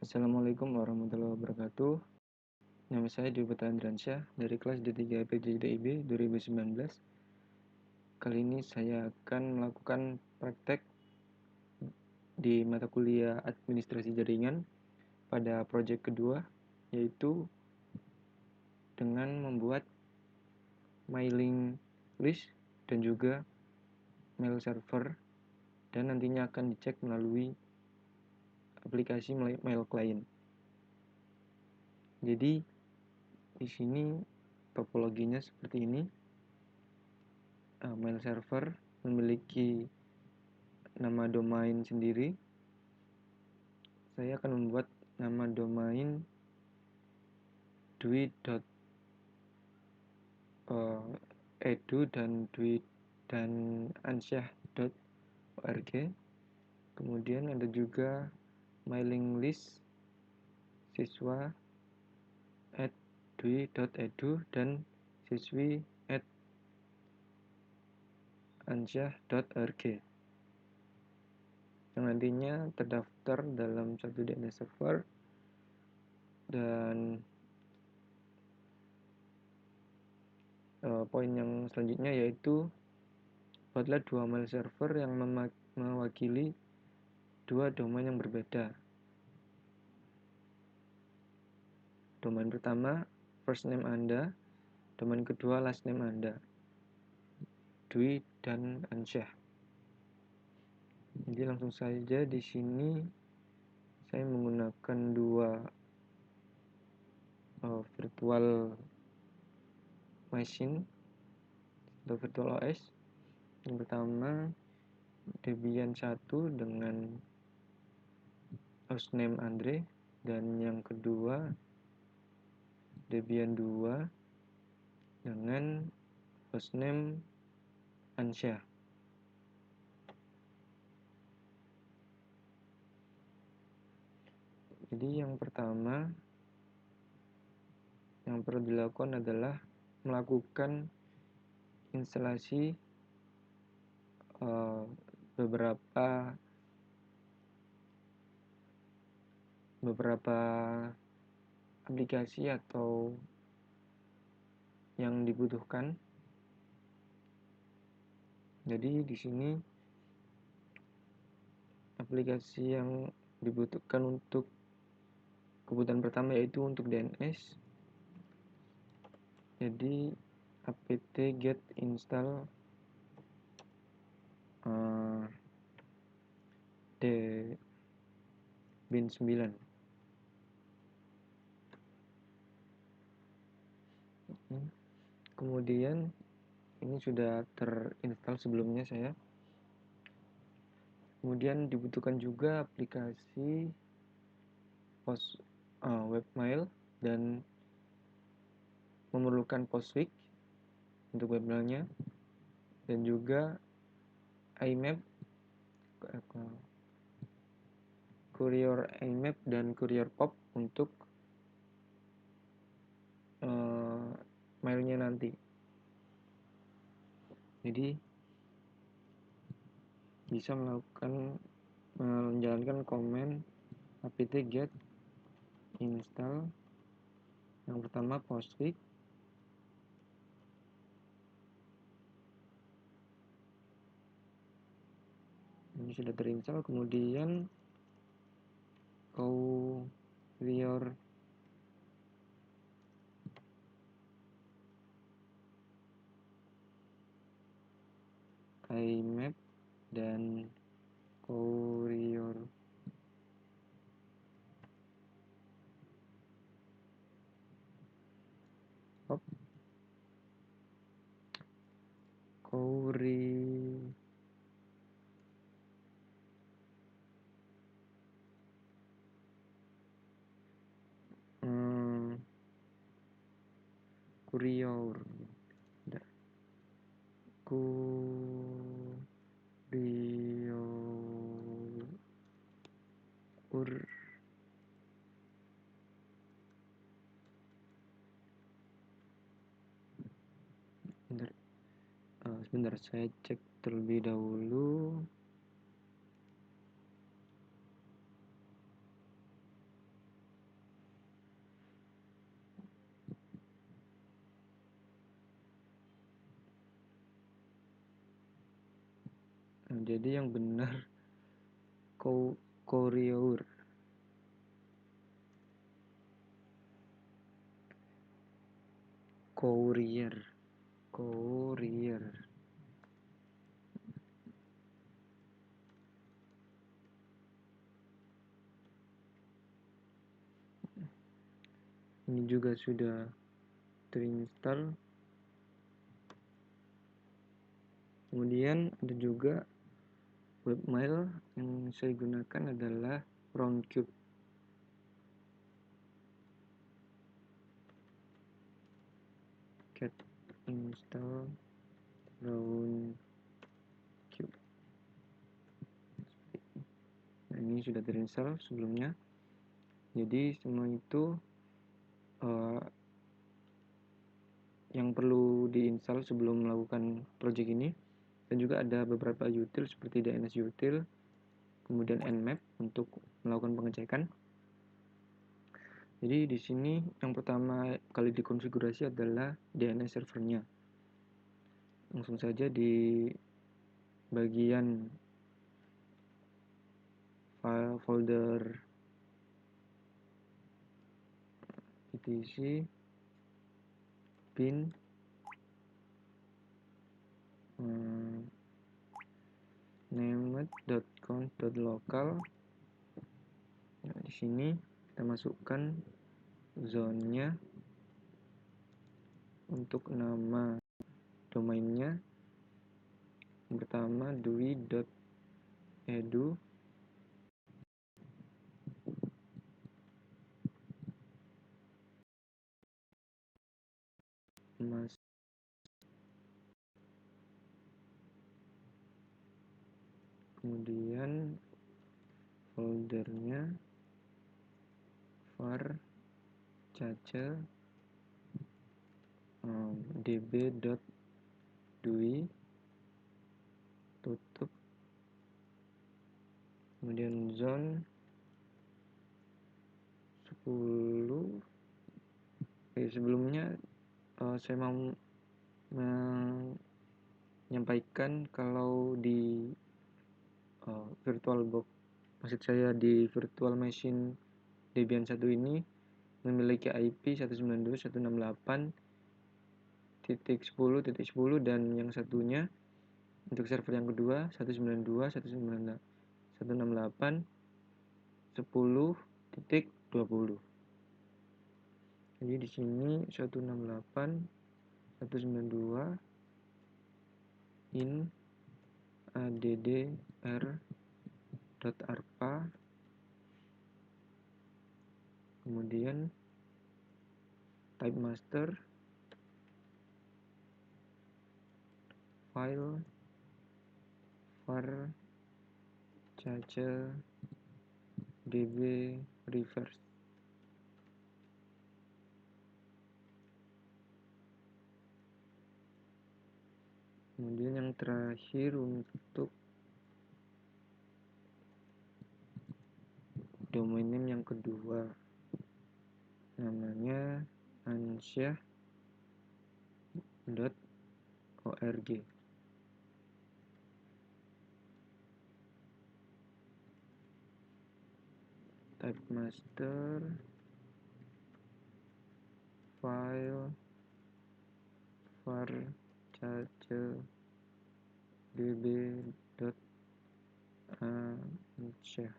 Assalamualaikum warahmatullahi wabarakatuh. Nama saya Dwi Putra Andransyah dari kelas D3 PJDIB 2019. Kali ini saya akan melakukan praktek di mata kuliah administrasi jaringan pada proyek kedua, yaitu dengan membuat mailing list dan juga mail server, dan nantinya akan dicek melalui aplikasi mail client. Jadi di sini topologinya seperti ini. Mail server memiliki nama domain sendiri. Saya akan membuat nama domain dwi.edu dan ansyah.org. Kemudian ada juga mailing list siswa @dwi.edu dan siswi @ansyah.org yang nantinya terdaftar dalam satu DNS server. Dan poin yang selanjutnya yaitu buatlah 2 mail server yang mewakili 2 domain yang berbeda. Domain pertama first name Anda, domain kedua last name Anda, Dwi dan Ansyah. Jadi langsung saja di sini saya menggunakan 2 virtual machine atau virtual OS. Yang pertama Debian 1 dengan hostname Andre, dan yang kedua Debian 2 dengan hostname Ansyah. Jadi yang pertama yang perlu dilakukan adalah melakukan instalasi beberapa aplikasi atau yang dibutuhkan. Jadi di sini aplikasi yang dibutuhkan untuk kebutuhan pertama yaitu untuk DNS. Jadi apt get install Debian 9. Kemudian ini sudah terinstall sebelumnya saya. Kemudian dibutuhkan juga aplikasi webmail dan memerlukan Postfix untuk webmailnya, dan juga IMAP, Courier IMAP dan Courier POP untuk mailnya nanti. Jadi bisa menjalankan command apt get install yang pertama Postfix, ini sudah terinstall. Kemudian Courier IMAP dan Courier POP, Courier sebentar saya cek terlebih dahulu. Nah, jadi yang benar courier. Ini juga sudah terinstall. Kemudian ada juga webmail yang saya gunakan adalah Roundcube. Get install Roundcube. Nah, ini sudah terinstall sebelumnya. Jadi semua itu yang perlu diinstal sebelum melakukan project ini. Dan juga ada beberapa util seperti DNS util, kemudian nmap untuk melakukan pengecekan. Jadi di sini yang pertama kali dikonfigurasi adalah DNS servernya. Langsung saja di bagian file folder etc bin named.conf.local. Nah, di sini kita masukkan zonnya untuk nama domainnya. Yang pertama dwi.edu, kemudian foldernya var cache db.dui, tutup, kemudian zone 10. Sebelumnya saya mau menyampaikan kalau di VirtualBox, maksud saya di virtual machine Debian 1 ini memiliki IP 192.168.10.10 dan yang satunya untuk server yang kedua 192.168.10.20. Jadi di sini 168.192 in addr.arpa, kemudian type master file var cache db reverse. Kemudian yang terakhir untuk domain name yang kedua, namanya ansyah.org. Type master file var cache db.ansyah,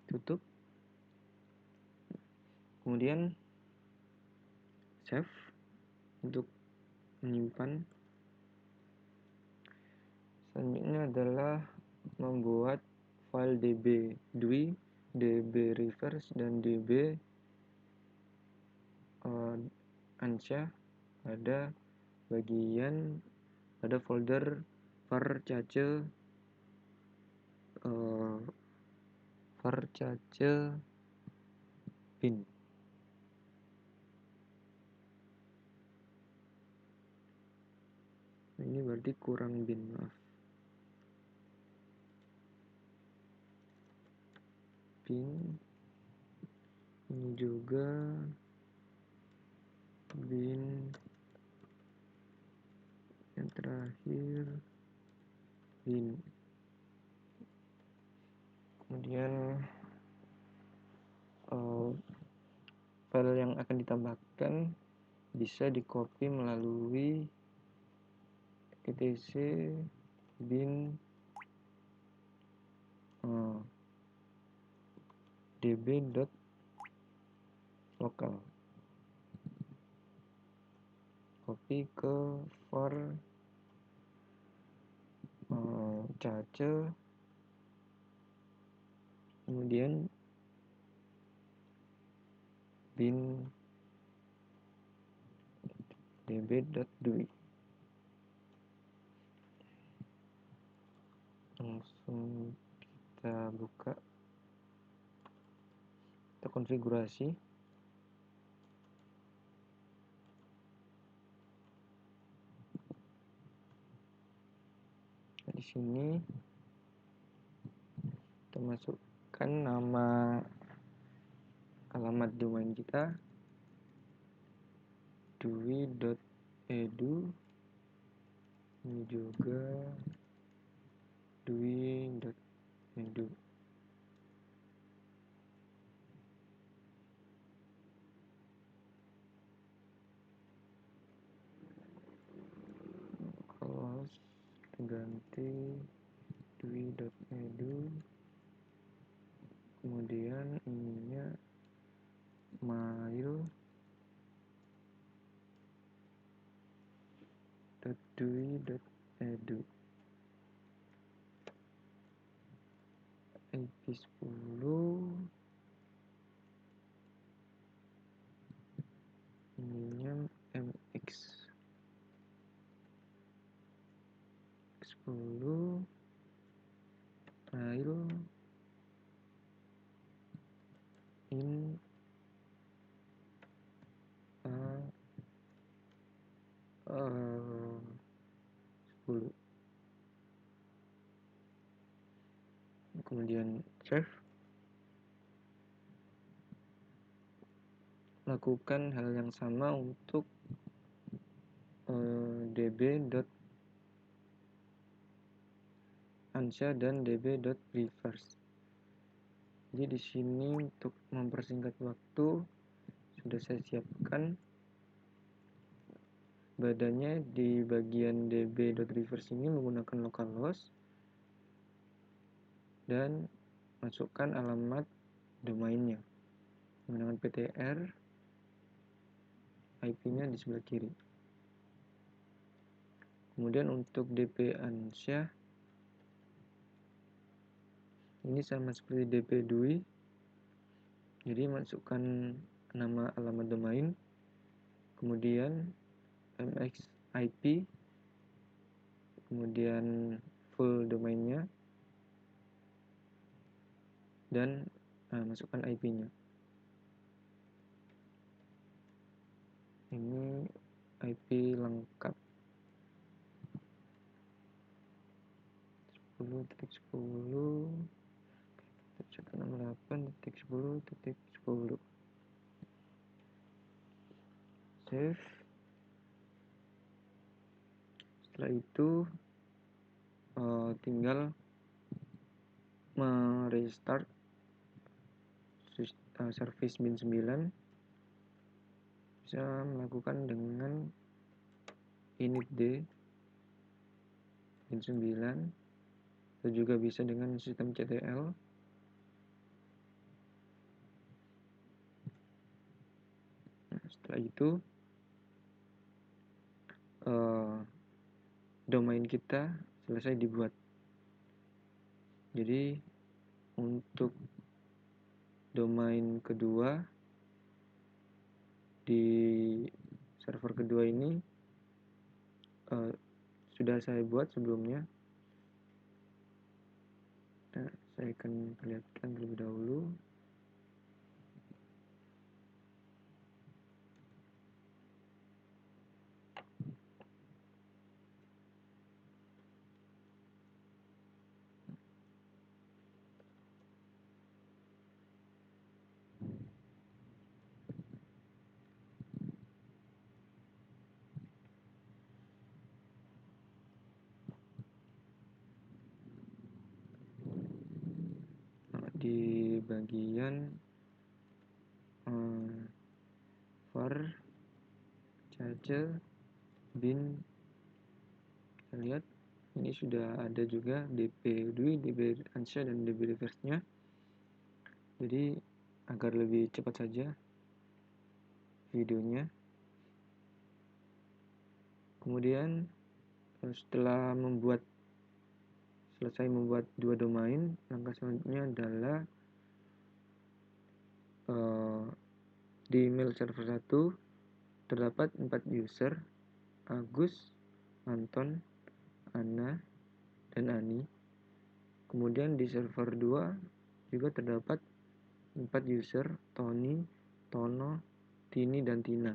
tutup, kemudian save untuk menyimpan. Selanjutnya adalah membuat file db dui, db reverse dan db ansyah pada folder var cache bin. Ini berarti kurang bin, maaf. Bin ini juga bin yang terakhir bin. Kemudian file yang akan ditambahkan bisa di copy melalui etc bin db.local, copy ke for cache, kemudian bin db.dui. Langsung kita buka, kita konfigurasi. Nah, di sini kita masukkan nama alamat domain kita dui.edu, ini juga dui.edu. Close, kita ganti dui.edu, kemudian ininya mail.dui.edu, IP10, ininya mx10, mail in A10, kemudian save. Lakukan hal yang sama untuk db.ansya dan db.reverse. Jadi di sini untuk mempersingkat waktu sudah saya siapkan badannya di bagian db.reverse ini menggunakan localhost dan masukkan alamat domainnya menggunakan ptr, IP-nya di sebelah kiri. Kemudian untuk dp ansya ini sama seperti dp dui, jadi masukkan nama alamat domain, kemudian mx IP, kemudian full domainnya, dan masukkan IP-nya. Ini IP lengkap 10.10.168.10.10. Save. Setelah itu tinggal merestart service bin 9. Bisa melakukan dengan initd bin 9 atau juga bisa dengan sistem ctl. Nah, setelah itu domain kita selesai dibuat. Jadi untuk domain kedua di server kedua ini sudah saya buat sebelumnya. Nah, saya akan perlihatkan terlebih dahulu. di bagian var cache bin. Kita lihat ini sudah ada juga dp dui, dp ansha, dan dp reverse nya. Jadi agar lebih cepat saja videonya. Kemudian setelah selesai membuat dua domain, langkah selanjutnya adalah di email server 1 terdapat 4 user, Agus, Anton, Ana, dan Ani. Kemudian di server 2 juga terdapat 4 user, Tony, Tono, Tini, dan Tina.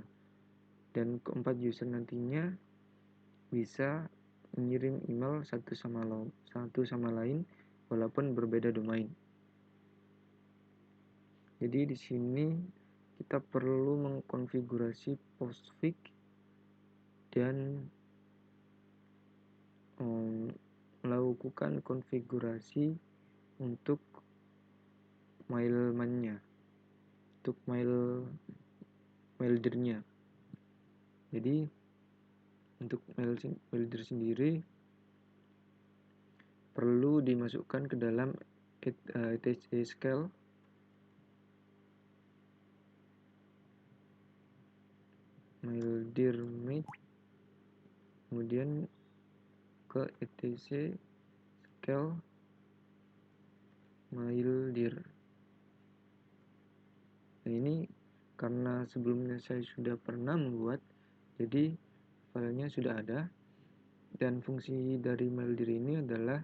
Dan keempat user nantinya bisa mengirim email satu sama lain walaupun berbeda domain. Jadi di sini kita perlu mengkonfigurasi postfix dan melakukan konfigurasi untuk mailman-nya, untuk maildir-nya. Jadi untuk maildir sendiri perlu dimasukkan ke dalam etc scale maildir make, kemudian ke etc scale maildir. Nah ini karena sebelumnya saya sudah pernah membuat, jadi filenya sudah ada. Dan fungsi dari maildir ini adalah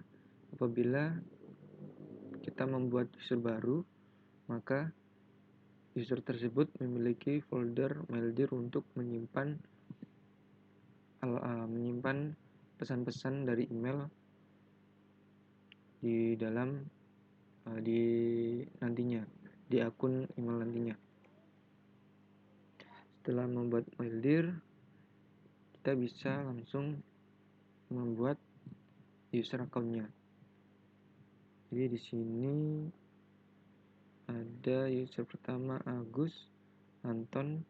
apabila kita membuat user baru, maka user tersebut memiliki folder maildir untuk menyimpan pesan-pesan dari email di dalam nantinya di akun email nantinya. Setelah membuat maildir, kita bisa langsung membuat user account-nya. Jadi di sini ada user pertama Agus, Anton,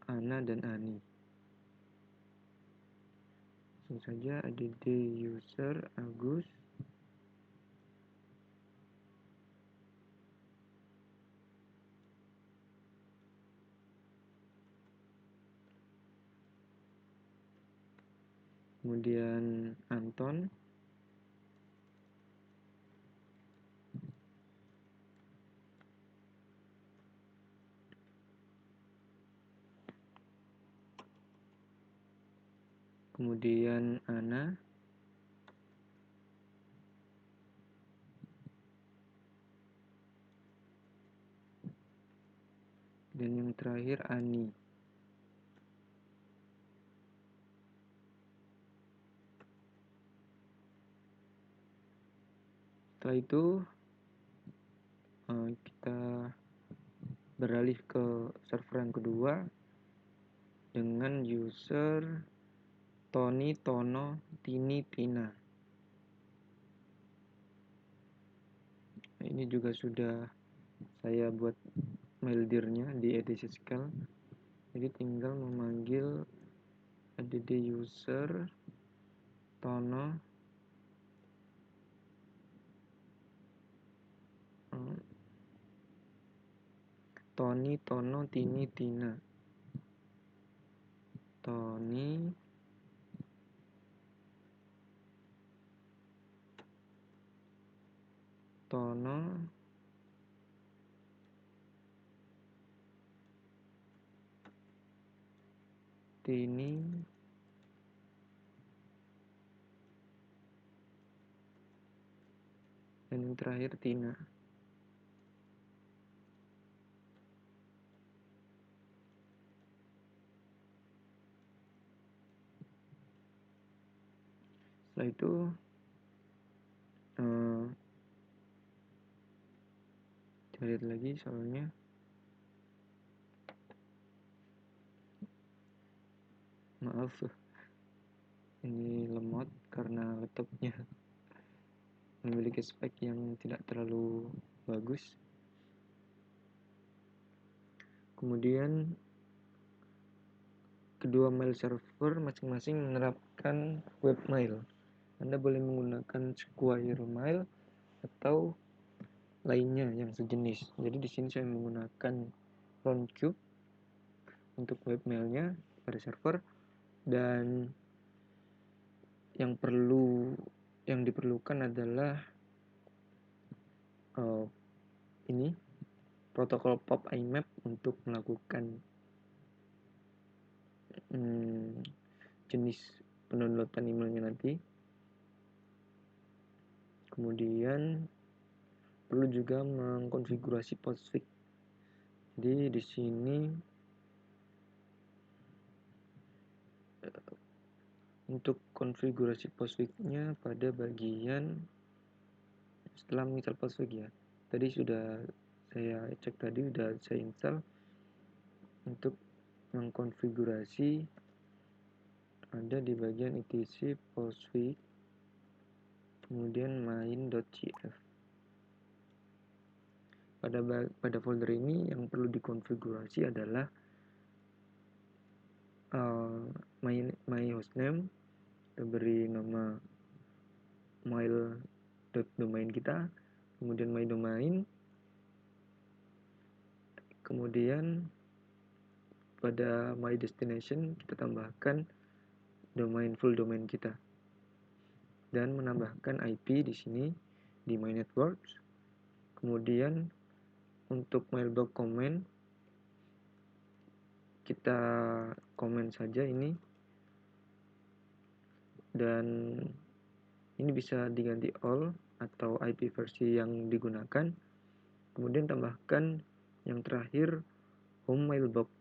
Ana, dan Ani. Langsung saja add user Agus. Kemudian Anton. Kemudian Ana. Dan yang terakhir Ani. Setelah itu kita beralih ke server yang kedua dengan user Tony, Tono, Tini, Tina. Ini juga sudah saya buat maildir-nya di etc scale. Jadi tinggal memanggil add user Tono, Tony, Tono, Tini, Tina. Tony, Tono, Tini, dan yang terakhir Tina. Setelah itu kita lihat lagi soalnya maaf ini lemot karena laptopnya memiliki spek yang tidak terlalu bagus. Kemudian kedua mail server masing-masing menerapkan webmail. Anda boleh menggunakan Square Mail atau lainnya yang sejenis. Jadi di sini saya menggunakan Roundcube untuk webmailnya pada server, dan yang diperlukan adalah ini protokol POP IMAP untuk melakukan jenis pendownloadan emailnya nanti. Kemudian perlu juga mengkonfigurasi Postfix. Jadi di sini untuk konfigurasi Postfix-nya pada bagian setelah menginstal Postfix ya. Tadi sudah saya cek, tadi sudah saya install. Untuk mengkonfigurasi ada di bagian etc postfix, kemudian main.cf. Pada folder ini yang perlu dikonfigurasi adalah my hostname, kita beri nama mail.domain kita, kemudian my domain, kemudian pada my destination kita tambahkan full domain kita, dan menambahkan IP di sini di my networks. Kemudian untuk mailbox comment kita komen saja ini, dan ini bisa diganti all atau IP versi yang digunakan. Kemudian tambahkan yang terakhir home mailbox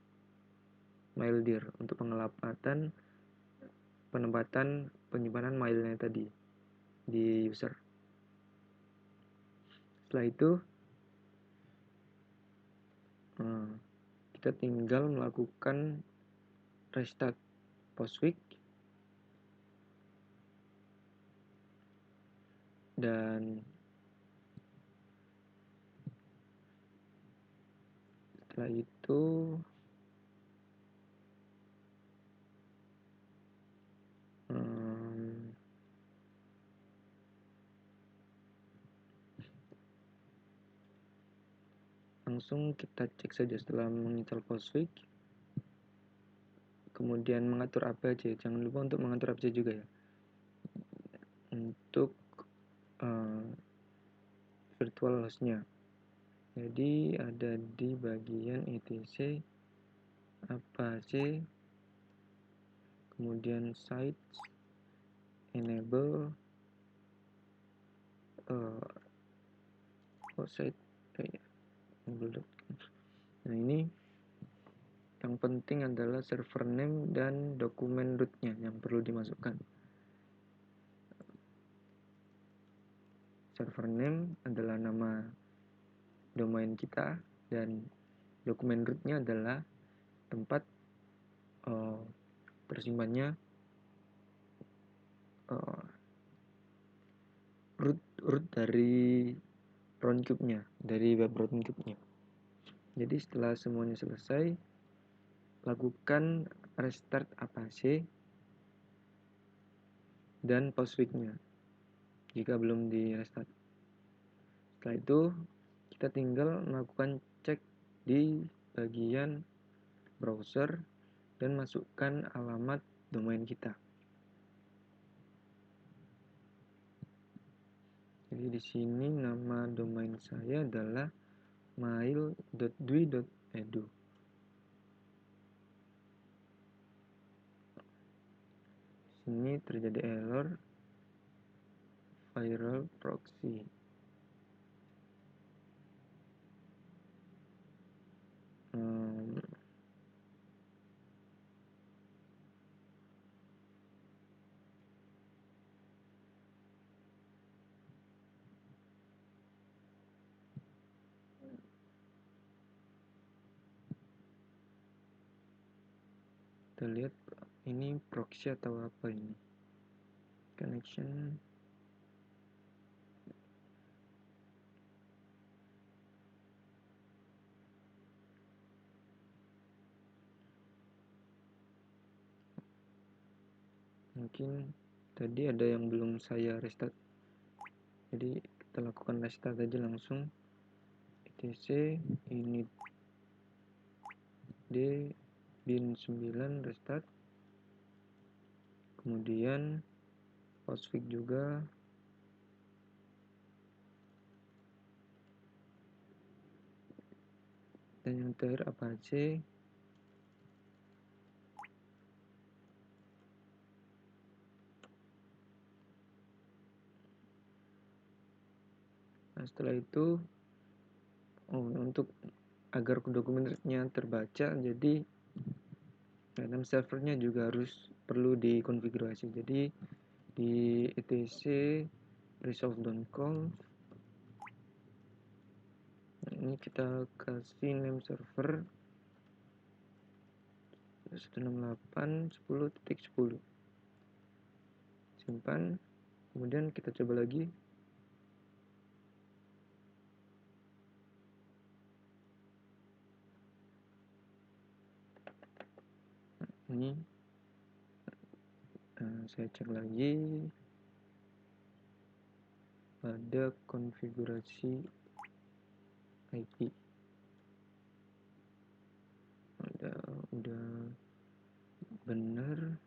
maildir untuk penempatan penyimpanan mailnya tadi di user. Setelah itu kita tinggal melakukan restart Postfix, dan setelah itu langsung kita cek saja setelah menginstal Postfix. Kemudian mengatur APC, jangan lupa untuk mengatur APC juga ya, untuk virtual hostnya. Jadi ada di bagian etc apac, kemudian sites enable nah ini yang penting adalah server name dan dokumen rootnya yang perlu dimasukkan. Server name adalah nama domain kita, dan dokumen rootnya adalah tempat tersimpannya root dari Roundcube-nya, dari web Roundcube-nya. Jadi setelah semuanya selesai, lakukan restart Apache dan Postfix-nya jika belum di restart. Setelah itu kita tinggal melakukan cek di bagian browser dan masukkan alamat domain kita. Jadi di sini nama domain saya adalah mail.dwi.edu. Sini terjadi error viral proxy. Kita lihat ini proxy atau apa ini, connection. mungkin tadi ada yang belum saya restart, jadi kita lakukan restart aja langsung. etc init d bin 9 restart, kemudian hostfix juga, dan yang terakhir Apache. Nah, setelah itu untuk agar dokumennya terbaca, jadi dalam servernya juga harus perlu dikonfigurasi. Jadi di etc resolve.conf ini kita kasih name server 168.10.10, simpan, kemudian kita coba lagi. Ini saya cek lagi pada konfigurasi IP. Udah benar.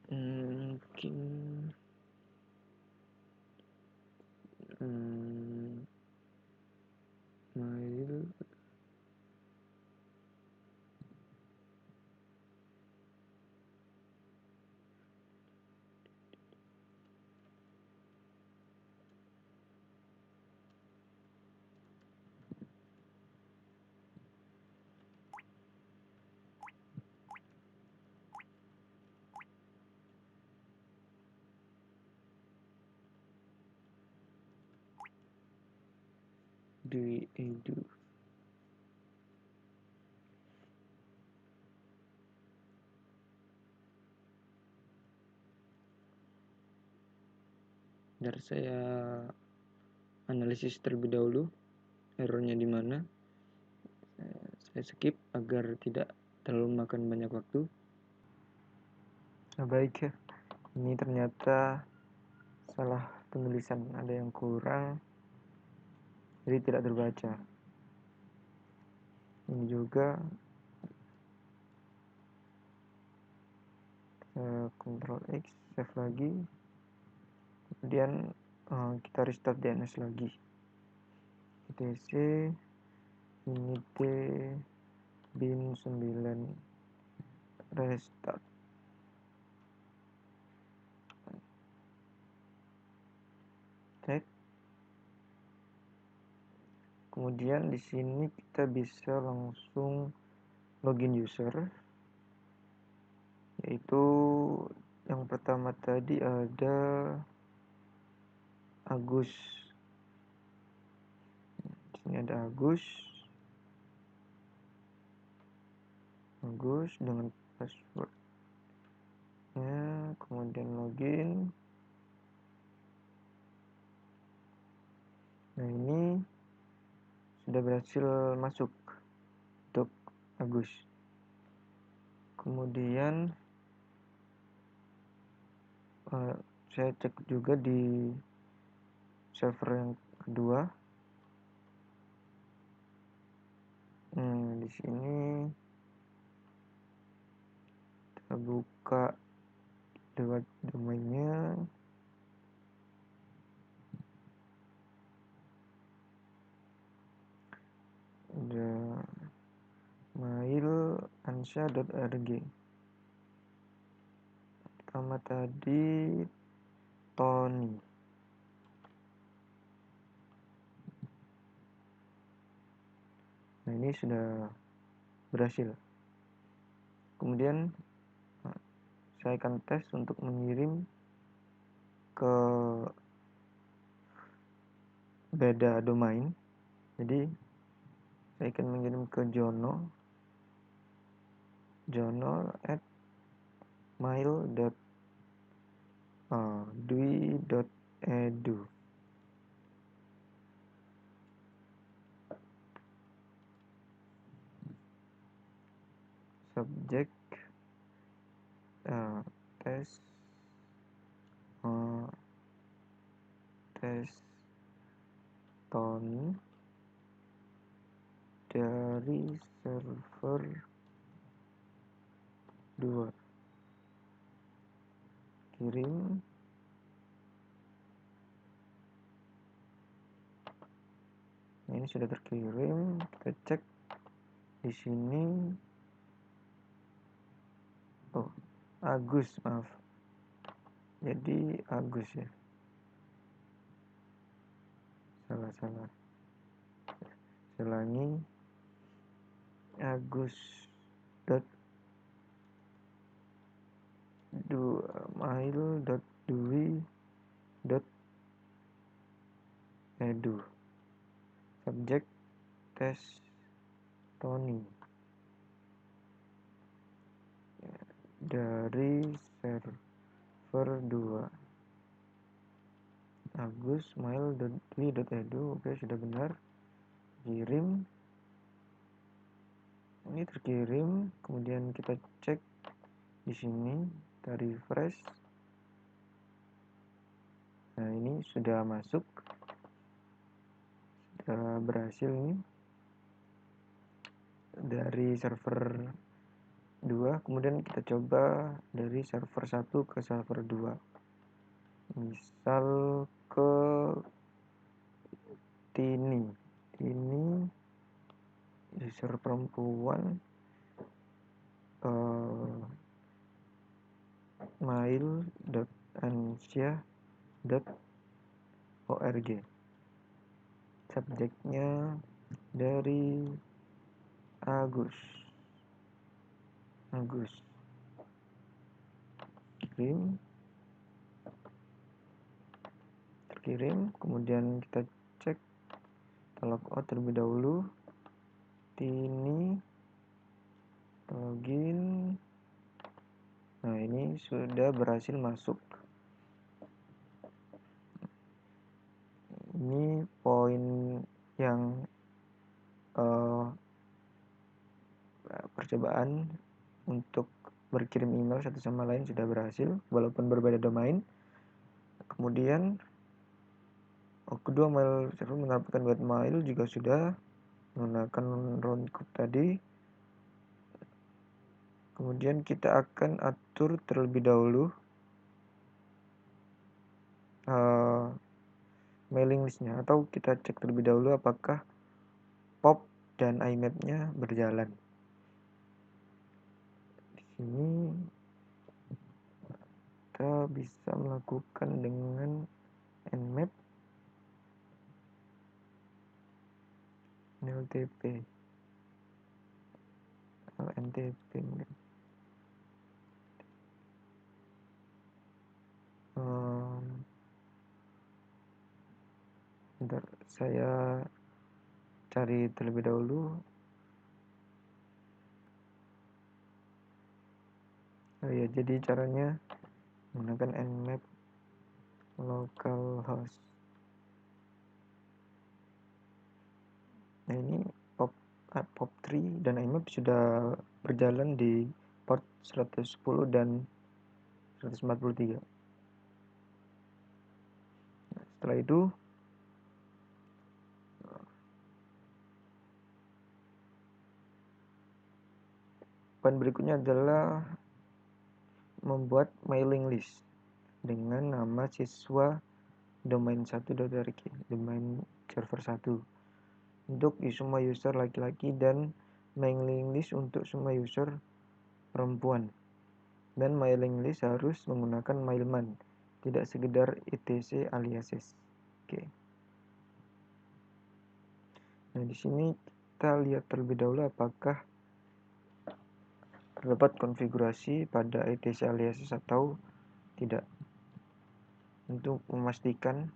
Mungkin mail di edu. Biar saya analisis terlebih dahulu errornya di mana. Saya skip agar tidak terlalu makan banyak waktu. Nah, baik ya. Ini ternyata salah penulisan, ada yang kurang, jadi tidak terbaca. Ini juga Ctrl X, save lagi, kemudian kita restart DNS lagi. etc init d bin 9 restart. Cek. Kemudian di sini kita bisa langsung login user, yaitu yang pertama tadi ada Agus. Di sini ada Agus dengan passwordnya, kemudian login. Nah, ini sudah berhasil masuk untuk Agus. Kemudian saya cek juga di server yang kedua. Di sini kita buka lewat domainnya. Ada mail.ansha.org. Pertama tadi Tony. Nah, ini sudah berhasil. Kemudian saya akan tes untuk mengirim ke beda domain. Jadi saya akan mengirim ke jono@mail.com. dwi.edu. Subjek tes Tony dari server 2. Kirim. Nah, ini sudah terkirim. Kita cek di sini. Oh, Agus, maaf. Jadi Agus ya. Salah. Ulangi. Agus dot mail.dwi.edu. Subjek tes Tony dari server 2. Agus mail.dwi.edu. Oke, sudah benar. Kirim. Ini terkirim. Kemudian kita cek di sini, kita refresh. Nah, ini sudah masuk, sudah berhasil nih dari server 2. Kemudian kita coba dari server 1 ke server 2. Misal ke Tini user perempuan, mail.ansia.org. Subjeknya dari Agus. Terkirim. Kemudian kita cek, kita logout terlebih dahulu. Tini login. Nah, ini sudah berhasil masuk. Ini poin yang percobaan untuk berkirim email satu sama lain sudah berhasil walaupun berbeda domain. Kemudian kedua mail server menampilkan web mail juga sudah menggunakan roundcube tadi. Kemudian kita akan atur terlebih dahulu mailing listnya, atau kita cek terlebih dahulu apakah POP dan IMAP-nya berjalan. Di sini kita bisa melakukan dengan nmap LTP LNTP. Bentar, saya cari terlebih dahulu. Ya, jadi caranya menggunakan nmap localhost. Nah, ini POP3 dan IMAP sudah berjalan di port 110 dan 143. Nah, setelah itu poin berikutnya adalah membuat mailing list dengan nama siswa domain 1.org, domain server 1, untuk semua user laki-laki dan mailing list untuk semua user perempuan. Dan mailing list harus menggunakan mailman, tidak sekedar etc aliases. Oke. Nah, di sini kita lihat terlebih dahulu apakah terdapat konfigurasi pada etc aliases atau tidak. Untuk memastikan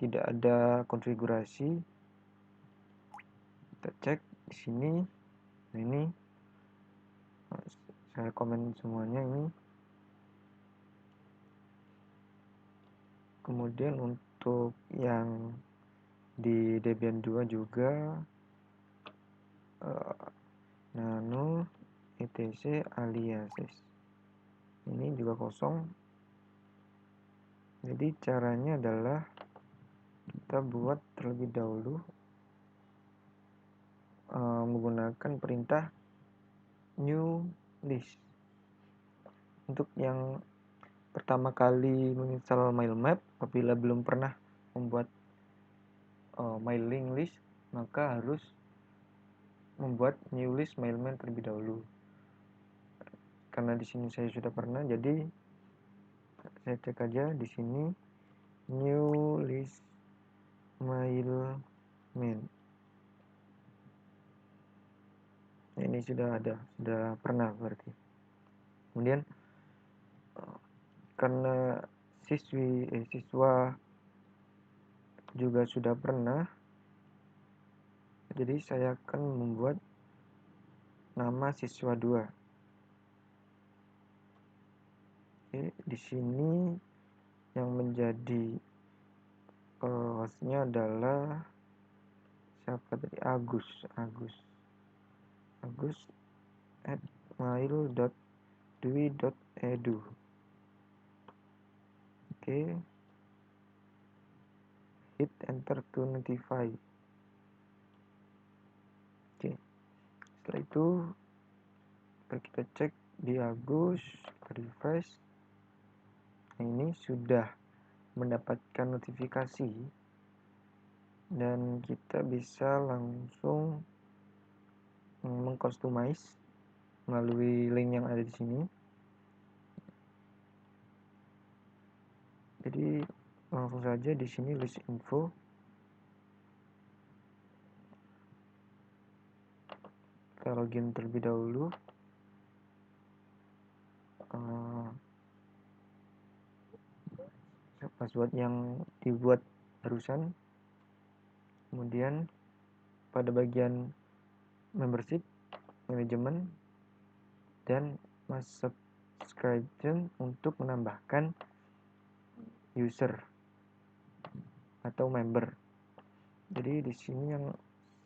tidak ada konfigurasi, kita cek di sini. Nah, ini saya komen semuanya ini. Kemudian untuk yang di Debian 2 juga nano etc aliases ini juga kosong. Jadi caranya adalah kita buat terlebih dahulu menggunakan perintah new list. Untuk yang pertama kali menginstal MailMap, apabila belum pernah membuat mailing list, maka harus membuat new list mailman terlebih dahulu. Karena di sini saya sudah pernah, jadi saya cek aja di sini new list mailman. Ini sudah ada, sudah pernah berarti. Kemudian karena siswa juga sudah pernah, jadi saya akan membuat nama siswa 2. Oke, di sini yang menjadi hostnya adalah siapa tadi? Agus at mail.dwi.edu. Oke, hit enter to notify. Oke, setelah itu kita cek di Agus, kita refresh. Nah, ini sudah mendapatkan notifikasi dan kita bisa langsung mengcustomize melalui link yang ada di sini. Jadi langsung saja di sini list info. Kita login terlebih dahulu. Password yang dibuat barusan. Kemudian pada bagian membership, manajemen, dan subscription untuk menambahkan user atau member. Jadi di sini yang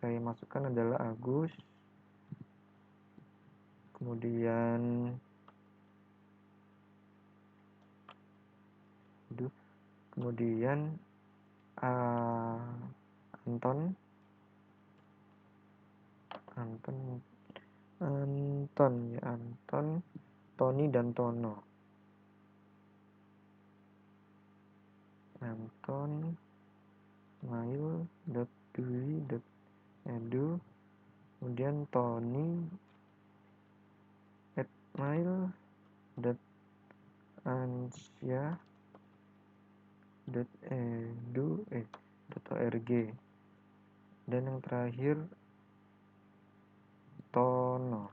saya masukkan adalah Agus. Kemudian Anton, Tony dan Tono. Anton mail.dwi.edu, kemudian Tony at mail.ansya.edu.org, dan yang terakhir Tony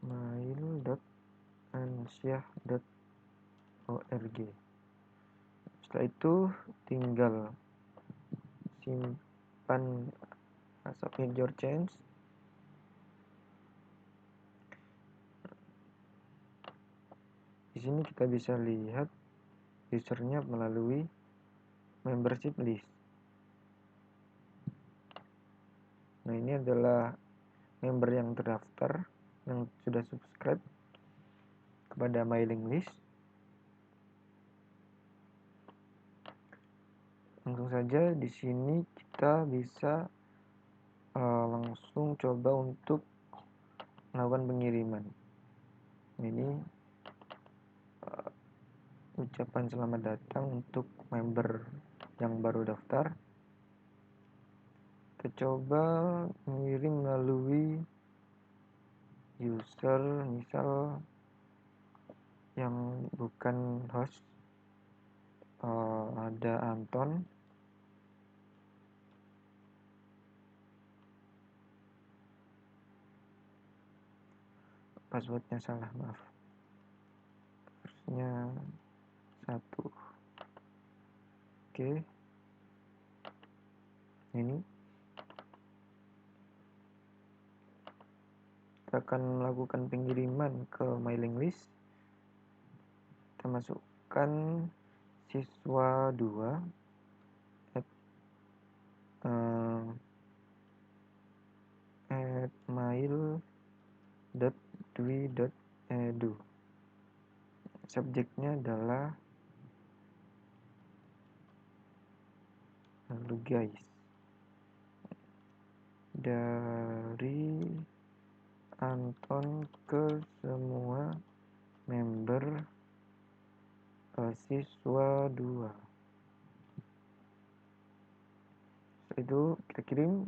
mail.ansya.org. Setelah itu tinggal simpan submit your change. Di sini kita bisa lihat usernya melalui membership list. Nah, ini adalah member yang terdaftar, yang sudah subscribe kepada mailing list. Langsung saja di sini kita bisa langsung coba untuk melakukan pengiriman. Ini ucapan selamat datang untuk member yang baru daftar. Kita coba mengirim melalui user, misal yang bukan host, ada Anton. Passwordnya salah, maaf, harusnya 1. Oke, ini kita akan melakukan pengiriman ke mailing list. Kita masukkan siswa 2 at mail.dwi.edu. Subjeknya adalah halo guys, dari Anton ke semua member siswa 2. Setelah itu kita kirim.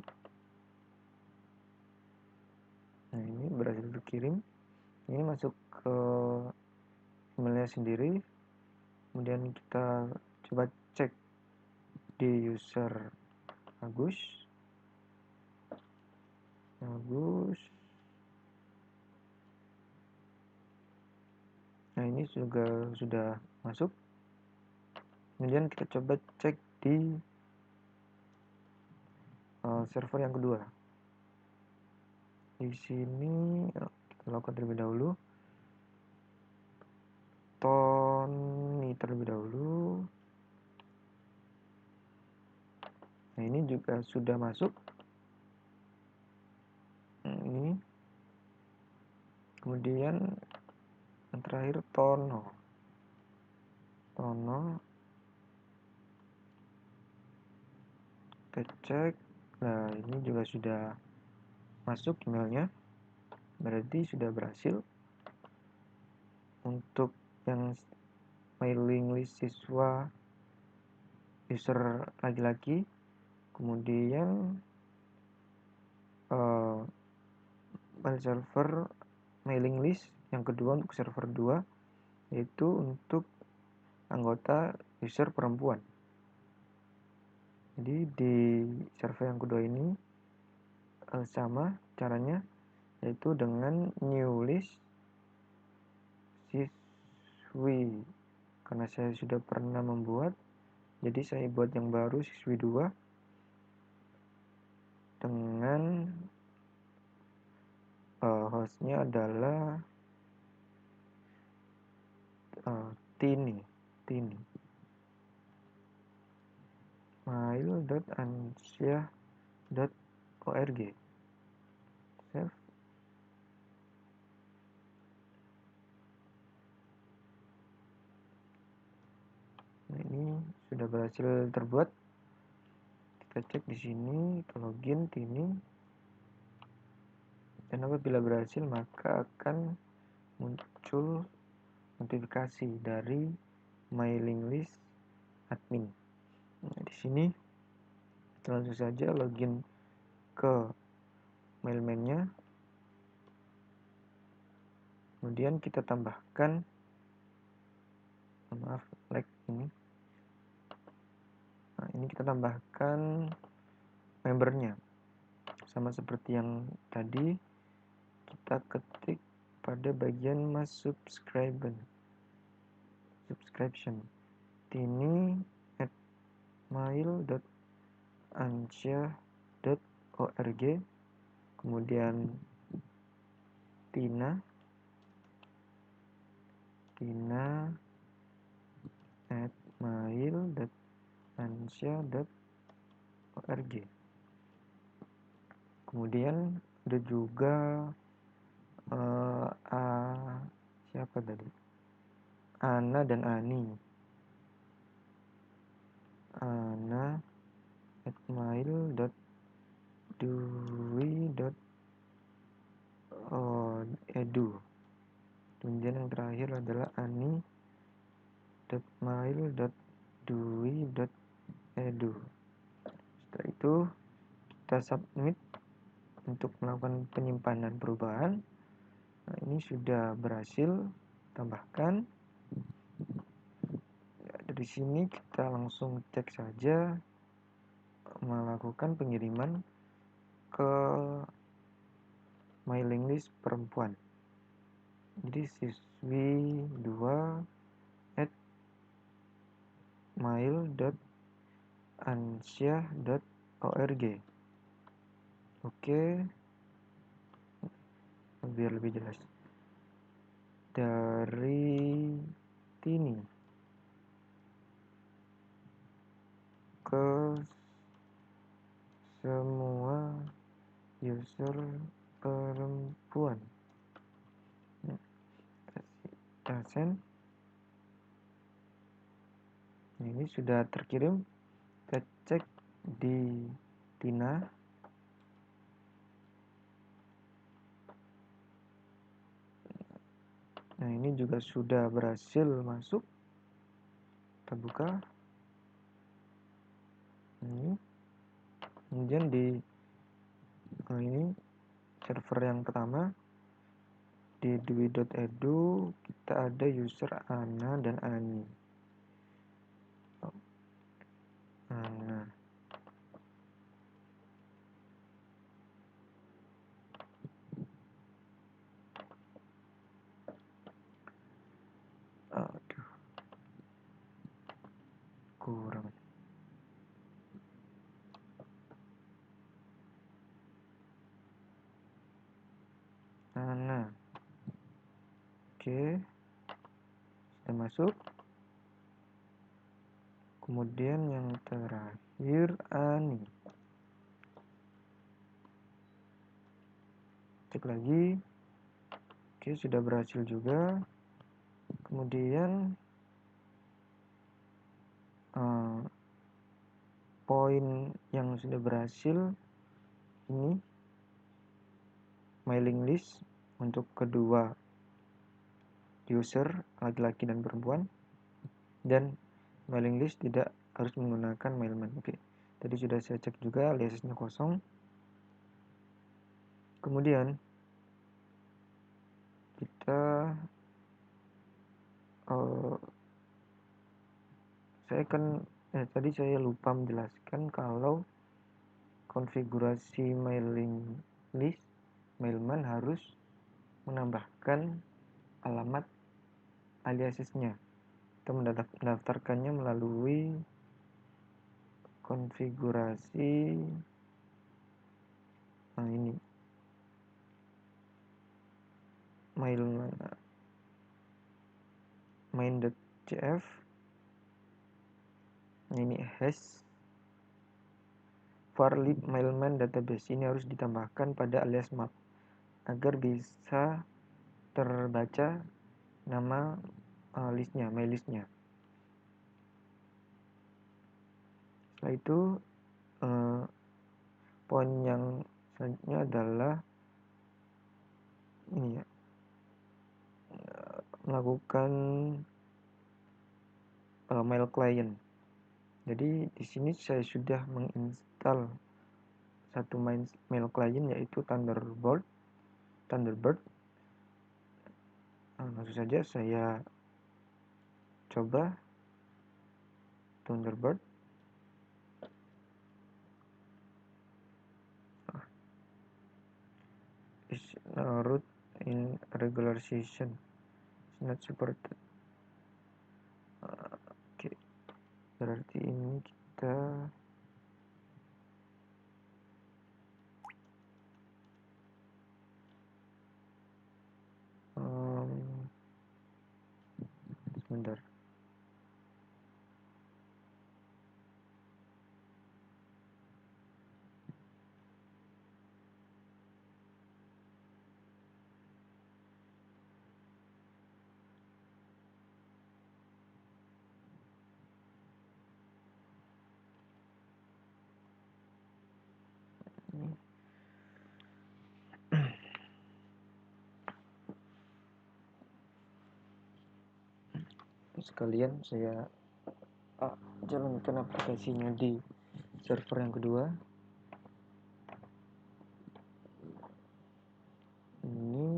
Nah, ini berhasil dikirim. Ini masuk ke emailnya sendiri. Kemudian kita coba cek di user Agus. Nah, ini juga sudah masuk. Kemudian kita coba cek di server yang kedua. Di sini kita lakukan terlebih dahulu. Tony terlebih dahulu. Nah, ini juga sudah masuk. Ini. Kemudian yang terakhir Tono. Kita cek. Nah, ini juga sudah masuk emailnya. Berarti sudah berhasil. Untuk yang mailing list siswa user laki-laki, kemudian file server mailing list yang kedua untuk server 2, yaitu untuk anggota user perempuan. Jadi di server yang kedua ini sama caranya, yaitu dengan new list siswi. Karena saya sudah pernah membuat, jadi saya buat yang baru siswi 2 dengan hostnya adalah Tini mail.ansyah.org. Save. Nah, ini sudah berhasil terbuat. Kita cek di sini, kita login Tini. Dan apabila berhasil, maka akan muncul notifikasi dari mailing list admin. Nah, di sini kita langsung saja login ke mailman-nya. Kemudian kita tambahkan, ini. Nah, ini kita tambahkan membernya. Sama seperti yang tadi, kita ketik pada bagian subscription. Tini at mail.ansyah.org. Kemudian Tina at mail.ansyah.org. Kemudian ada juga siapa tadi? Ana dan Ani. Ana at mail.dwi.edu. Kemudian yang terakhir adalah ani.mail.dwi.edu. Setelah itu kita submit untuk melakukan penyimpanan perubahan. Nah, ini sudah berhasil. Tambahkan. Dari sini kita langsung cek saja, melakukan pengiriman ke mailing list perempuan. Jadi siswi 2 at mail.ansyah.org. Oke. biar lebih jelas. Dari Tini ke semua user perempuan. Kita send. Ini sudah terkirim. Kita cek di Tina. Nah, ini juga sudah berhasil masuk. Kita buka. Ini. Kemudian di ini server yang pertama di dwi.edu kita ada user Ana dan Ani. Ana. Aduh. Kurang. Ana. Oke. Sudah masuk. Kemudian yang terakhir Ani. Cek lagi. Oke, sudah berhasil juga. Kemudian poin yang sudah berhasil ini mailing list untuk kedua user laki-laki dan perempuan, dan mailing list tidak harus menggunakan mailman. Oke, tadi sudah saya cek juga aliasnya kosong. Kemudian kita tadi saya lupa menjelaskan kalau konfigurasi mailing list mailman harus menambahkan alamat aliasnya. Kita mendaftarkannya melalui konfigurasi ini mailman main.cf. Ini hash var lib mailman database. Ini harus ditambahkan pada alias map agar bisa terbaca nama listnya, mail listnya. Setelah itu poin yang selanjutnya adalah ini ya, melakukan mail client. Jadi di sini saya sudah menginstal satu mail client yaitu Thunderbird. Langsung saja saya coba Thunderbird. Is root in regular session is not supported. Oke, berarti ini kita sebentar. Sekalian saya jalankan aplikasinya di server yang kedua. Ini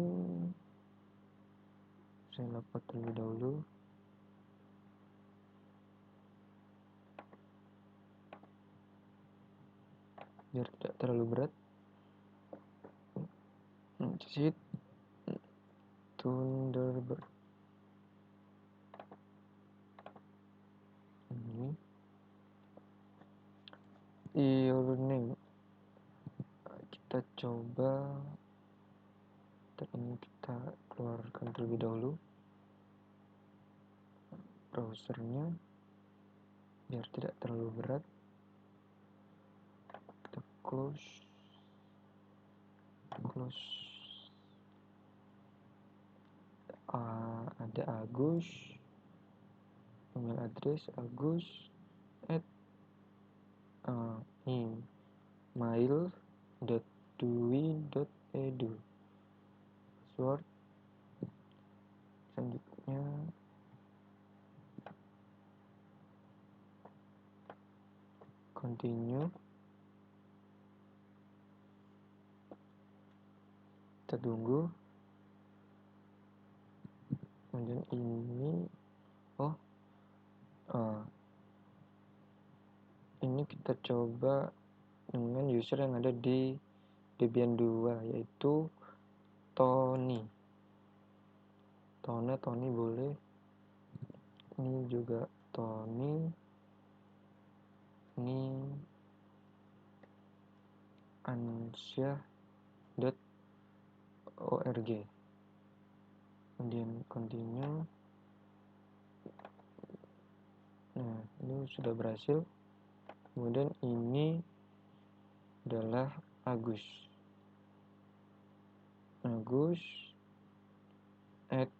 saya lapor terlebih dahulu. Biar tidak terlalu berat. Sheet Thunderbird. Ini your name. Kita coba Tab ini kita keluarkan terlebih dahulu browsernya biar tidak terlalu berat. Kita close. Ada Agus, email address agus at mail.dui.edu, password. Selanjutnya continue. Kita tunggu. Kemudian ini kita coba dengan user yang ada di Debian 2, yaitu Tony boleh, ini juga Tony, ini ansyah.org. Kemudian continue. Nah, ini sudah berhasil. Kemudian ini adalah Agus at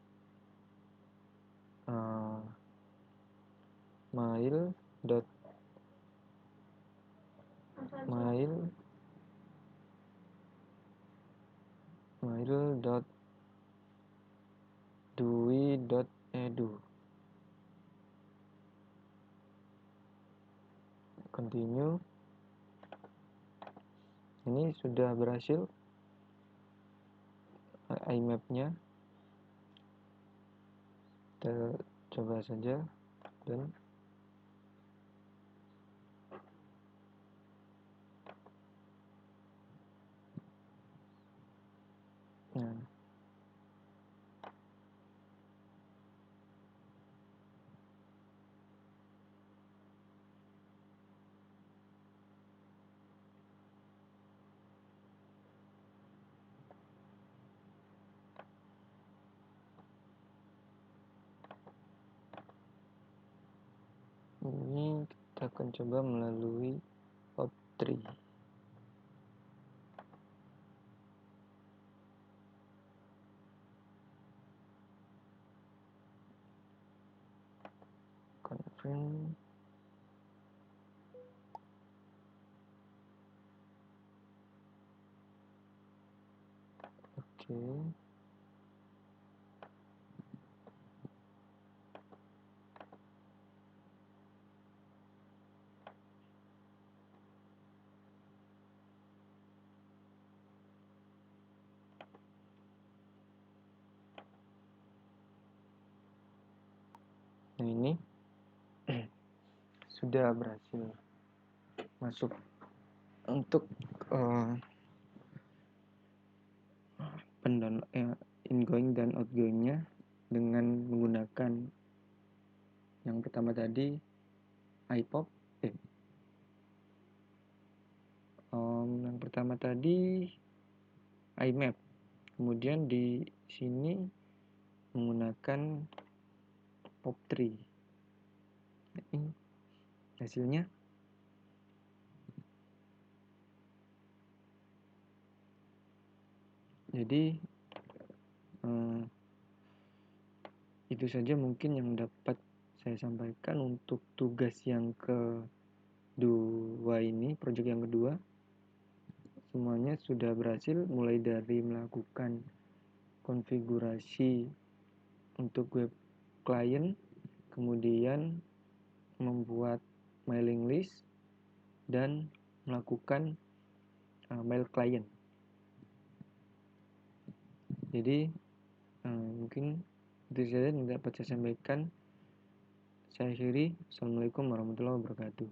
mail.dui.edu. Continue. Ini sudah berhasil IMAP-nya. Kita coba saja dan ini kita akan coba melalui POP3. Confirm. Oke. Nah, ini sudah berhasil masuk untuk ingoing dan outgoingnya dengan menggunakan yang pertama tadi iPop. Yang pertama tadi IMAP. Kemudian di sini menggunakan POP3. Ini hasilnya. Jadi itu saja mungkin yang dapat saya sampaikan untuk tugas yang kedua ini, proyek yang kedua. Semuanya sudah berhasil, mulai dari melakukan konfigurasi untuk web client, kemudian membuat mailing list, dan melakukan mail client. Jadi mungkin itu saja yang dapat saya sampaikan. Saya akhiri. Assalamualaikum warahmatullahi wabarakatuh.